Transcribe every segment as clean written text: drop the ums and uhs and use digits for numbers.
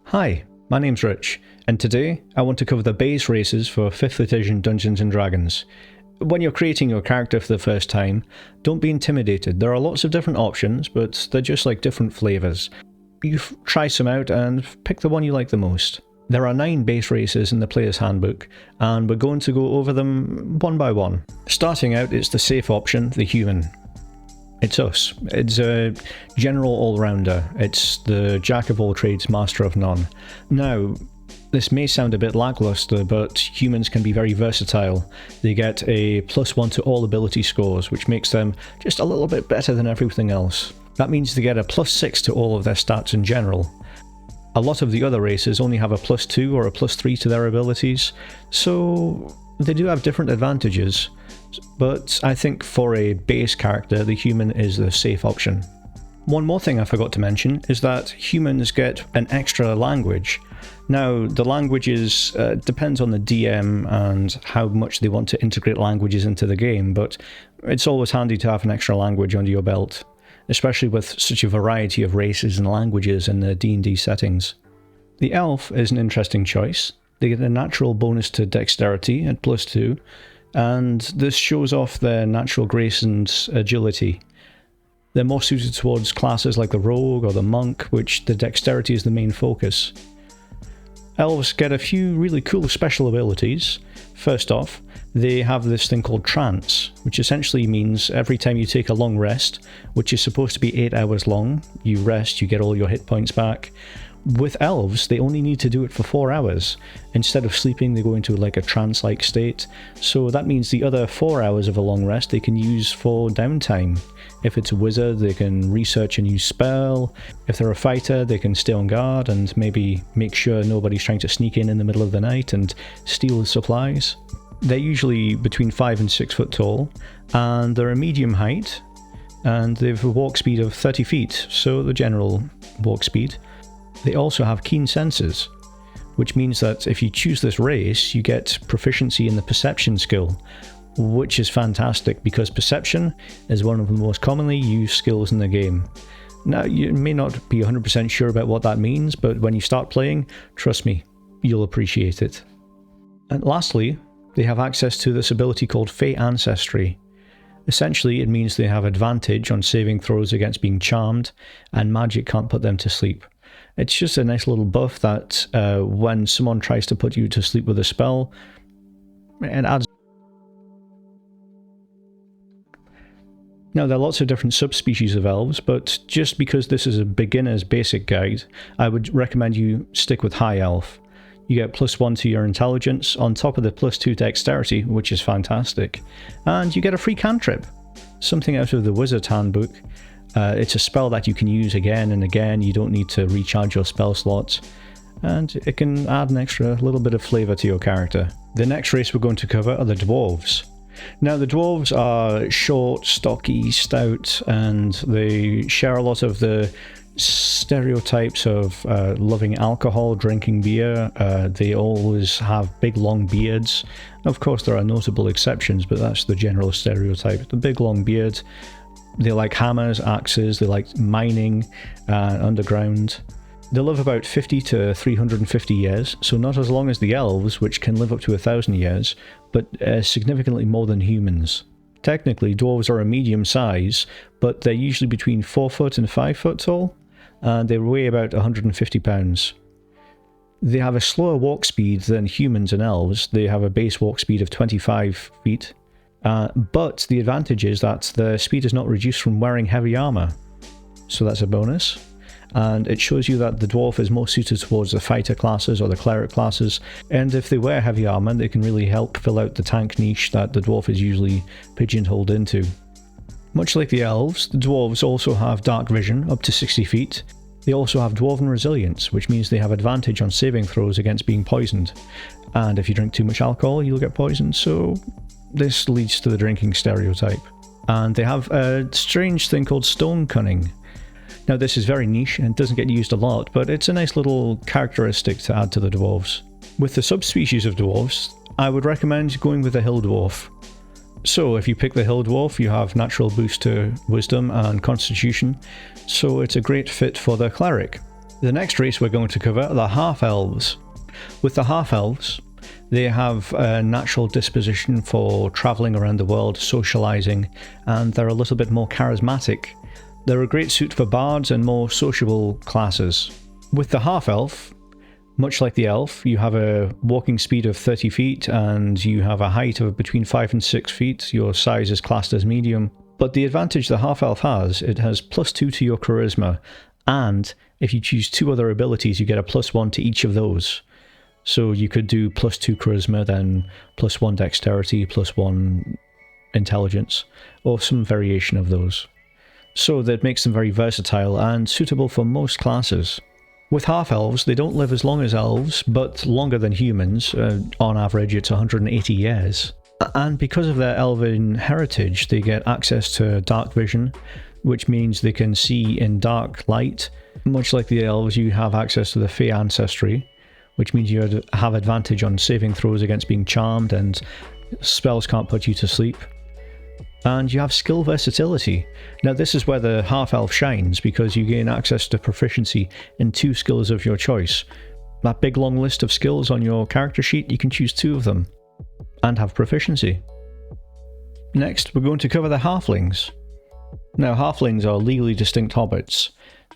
Hi, my name's Rich, and today I want to cover the base races for 5th edition Dungeons & Dragons. When you're creating your character for the first time, don't be intimidated. There are lots of different options, but they're just like different flavours. You try some out and pick the one you like the most. There are 9 base races in the player's handbook, and we're going to go over them one by one. Starting out, it's the safe option, the human. It's us. It's a general all-rounder. It's the jack of all trades, master of none. Now, this may sound a bit lackluster, but humans can be very versatile. They get a +1 to all ability scores, which makes them just a little bit better than everything else. That means they get a +6 to all of their stats in general. A lot of the other races only have a +2 or a +3 to their abilities, so they do have different advantages. But I think for a base character, the human is the safe option. One more thing I forgot to mention is that humans get an extra language. Now, the languages depends on the DM and how much they want to integrate languages into the game, but it's always handy to have an extra language under your belt, especially with such a variety of races and languages in the D&D settings. The elf is an interesting choice. They get a natural bonus to dexterity at +2, and this shows off their natural grace and agility. They're more suited towards classes like the rogue or the monk, which the dexterity is the main focus. Elves get a few really cool special abilities. First off, they have this thing called trance, which essentially means every time you take a long rest, which is supposed to be 8 hours long, you rest, you get all your hit points back. With elves, they only need to do it for 4 hours. Instead of sleeping, they go into like a trance-like state. So that means the other 4 hours of a long rest they can use for downtime. If it's a wizard, they can research a new spell. If they're a fighter, they can stay on guard and maybe make sure nobody's trying to sneak in the middle of the night and steal the supplies. They're usually between 5 and 6 foot tall, and they're a medium height, and they have a walk speed of 30 feet, so the general walk speed. They also have keen senses, which means that if you choose this race, you get proficiency in the perception skill, which is fantastic because perception is one of the most commonly used skills in the game. Now, you may not be 100% sure about what that means, but when you start playing, trust me, you'll appreciate it. And lastly, they have access to this ability called Fey Ancestry. Essentially, it means they have advantage on saving throws against being charmed, and magic can't put them to sleep. It's just a nice little buff that when someone tries to put you to sleep with a spell, it adds. Now, there are lots of different subspecies of elves, but just because this is a beginner's basic guide, I would recommend you stick with High Elf. You get +1 to your intelligence on top of the +2 dexterity, which is fantastic. And you get a free cantrip, something out of the Wizard's Handbook. It's a spell that you can use again and again. You don't need to recharge your spell slots, and it can add an extra little bit of flavour to your character. The next race we're going to cover are the Dwarves. Now, the Dwarves are short, stocky, stout, and they share a lot of the stereotypes of loving alcohol, drinking beer. They always have big long beards. Of course, there are notable exceptions, but that's the general stereotype. The big long beard. They like hammers, axes, they like mining, underground. They live about 50 to 350 years, so not as long as the elves, which can live up to 1,000 years, but significantly more than humans. Technically, dwarves are a medium size, but they're usually between 4 foot and 5 foot tall, and they weigh about 150 pounds. They have a slower walk speed than humans and elves. They have a base walk speed of 25 feet. But the advantage is that the speed is not reduced from wearing heavy armor, so that's a bonus. And it shows you that the dwarf is more suited towards the fighter classes or the cleric classes, and if they wear heavy armor, they can really help fill out the tank niche that the dwarf is usually pigeonholed into. Much like the elves, the dwarves also have dark vision up to 60 feet. They also have dwarven resilience, which means they have advantage on saving throws against being poisoned. And if you drink too much alcohol, you'll get poisoned, so this leads to the drinking stereotype. And they have a strange thing called stone cunning. Now, this is very niche and doesn't get used a lot, but it's a nice little characteristic to add to the dwarves. With the subspecies of dwarves, I would recommend going with the hill dwarf. So if you pick the hill dwarf, you have natural boost to wisdom and constitution, so it's a great fit for the cleric. The next race we're going to cover are the half-elves. With the half-elves, they have a natural disposition for travelling around the world, socialising, and they're a little bit more charismatic. They're a great suit for bards and more sociable classes. With the half-elf, much like the elf, you have a walking speed of 30 feet and you have a height of between 5 and 6 feet. Your size is classed as medium. But the advantage the half-elf has, it has +2 to your charisma, and if you choose 2 other abilities, you get a +1 to each of those. So you could do +2 charisma, then +1 dexterity, +1 intelligence, or some variation of those. So that makes them very versatile and suitable for most classes. With half-elves, they don't live as long as elves, but longer than humans. On average, it's 180 years. And because of their elven heritage, they get access to dark vision, which means they can see in dark light. Much like the elves, you have access to the Fey ancestry, which means you have advantage on saving throws against being charmed, and spells can't put you to sleep. And you have skill versatility. Now this is where the half-elf shines, because you gain access to proficiency in 2 skills of your choice. That big long list of skills on your character sheet, you can choose 2 of them, and have proficiency. Next, we're going to cover the halflings. Now halflings are legally distinct hobbits.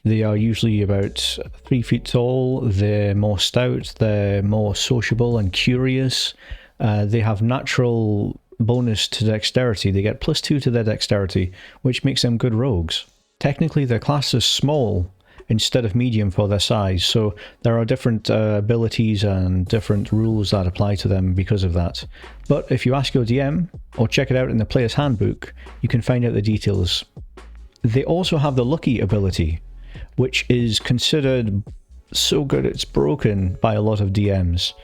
They are usually about 3 feet tall, they're more stout, they're more sociable and curious. They have natural bonus to dexterity. They get +2 to their dexterity, which makes them good rogues. Technically their class is small instead of medium for their size, so there are different abilities and different rules that apply to them because of that. But if you ask your DM, or check it out in the player's handbook, you can find out the details. They also have the lucky ability, which is considered so good it's broken by a lot of DMs.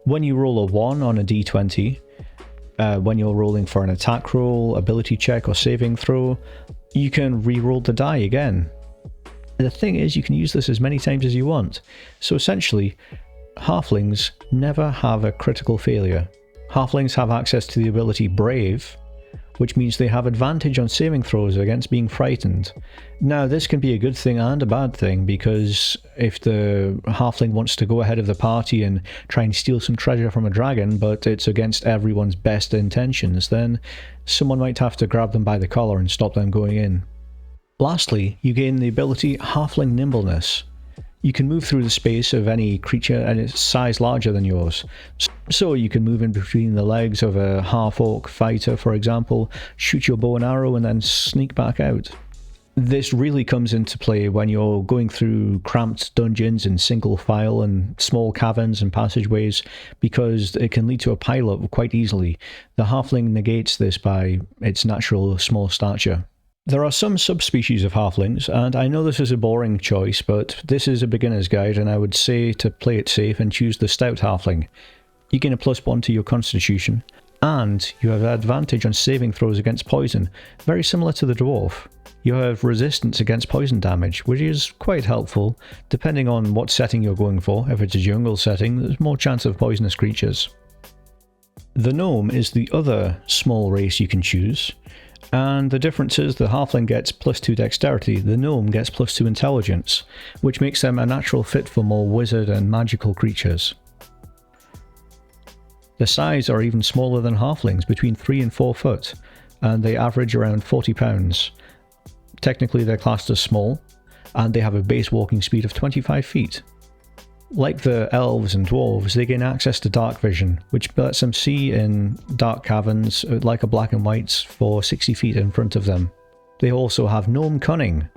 When you roll a 1 on a d20, when you're rolling for an attack roll, ability check, or saving throw, you can re-roll the die again. The thing is, you can use this as many times as you want. So essentially, halflings never have a critical failure. Halflings have access to the ability Brave, which means they have advantage on saving throws against being frightened. Now this can be a good thing and a bad thing, because if the halfling wants to go ahead of the party and try and steal some treasure from a dragon, but it's against everyone's best intentions, then someone might have to grab them by the collar and stop them going in. Lastly, you gain the ability Halfling Nimbleness. You can move through the space of any creature and it's size larger than yours. So you can move in between the legs of a half-orc fighter, for example, shoot your bow and arrow and then sneak back out. This really comes into play when you're going through cramped dungeons in single file and small caverns and passageways, because it can lead to a pile-up quite easily. The halfling negates this by its natural small stature. There are some subspecies of halflings, and I know this is a boring choice, but this is a beginner's guide, and I would say to play it safe and choose the stout halfling. You gain a +1 to your constitution, and you have advantage on saving throws against poison, very similar to the dwarf. You have resistance against poison damage, which is quite helpful, depending on what setting you're going for. If it's a jungle setting, there's more chance of poisonous creatures. The gnome is the other small race you can choose. And the difference is the halfling gets +2 dexterity, the gnome gets +2 intelligence, which makes them a natural fit for more wizard and magical creatures. The size are even smaller than halflings, between 3 and 4 foot, and they average around 40 pounds. Technically they're classed as small, and they have a base walking speed of 25 feet. Like the elves and dwarves, they gain access to dark vision, which lets them see in dark caverns like a black and white for 60 feet in front of them. They also have gnome cunning,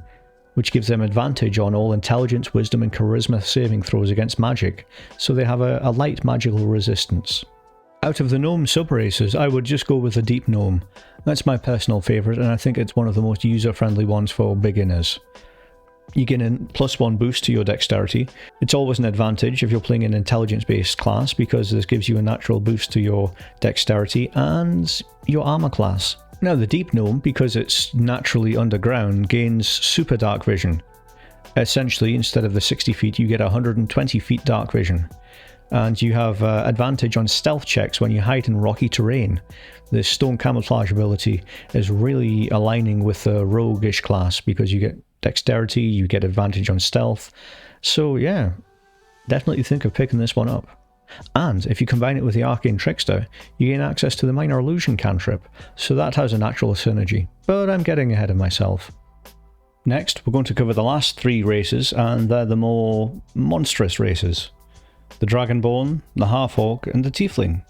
which gives them advantage on all intelligence, wisdom and charisma saving throws against magic, so they have a light magical resistance. Out of the gnome subraces, I would just go with the deep gnome. That's my personal favourite, and I think it's one of the most user-friendly ones for beginners. You gain a +1 boost to your dexterity. It's always an advantage if you're playing an intelligence-based class, because this gives you a natural boost to your dexterity and your armor class. Now the deep gnome, because it's naturally underground, gains super dark vision. Essentially, instead of the 60 feet, you get 120 feet dark vision. And you have advantage on stealth checks when you hide in rocky terrain. The stone camouflage ability is really aligning with the roguish class, because you get dexterity, you get advantage on stealth, So yeah, definitely think of picking this one up. And if you combine it with the Arcane Trickster, you gain access to the Minor Illusion cantrip, so that has a natural synergy, but I'm getting ahead of myself. Next, we're going to cover the last 3 races, and they're the more monstrous races. The Dragonborn, the Half-Orc, and the Tiefling.